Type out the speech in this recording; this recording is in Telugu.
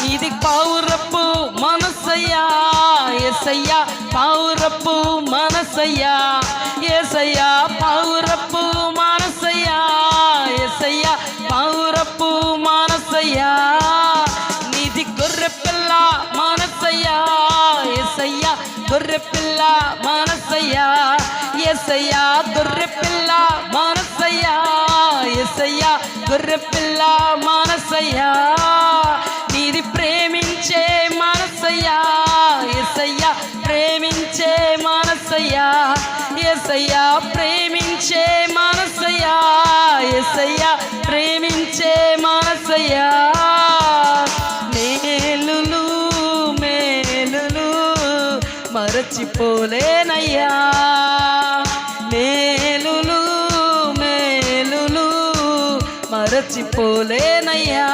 నీది పౌరపు మనసయ్యా యేసయ్యా, పౌరపు మనసయ్యా యేసయ్యా, పౌరపు మనసయ్యా యేసయ్యా, పౌరపు మనసయ్యా. నీది గొర్రె పిల్ల మనసయ్యా యేసయ్యా, గొర్రె పిల్ల మనసయ్యా యేసయ్యా, గొర్రె పిల్ల మనసయ్యా యేసయ్యా, గొర్రె పిల్ల మనసయ్యా. నీది ప్రేమించే మనసయ్యా యేసయ్యా, ప్రేమించే మనసయ్యా యేసయ్యా, ప్రేమించే మనసయ్యా యేసయ్యా, ప్రేమించే మనసయ్యా. మేలులు మేలులు మరచిపోలేనయ్యా, మేలులు మేలులు మరచిపోలేనయ్యా.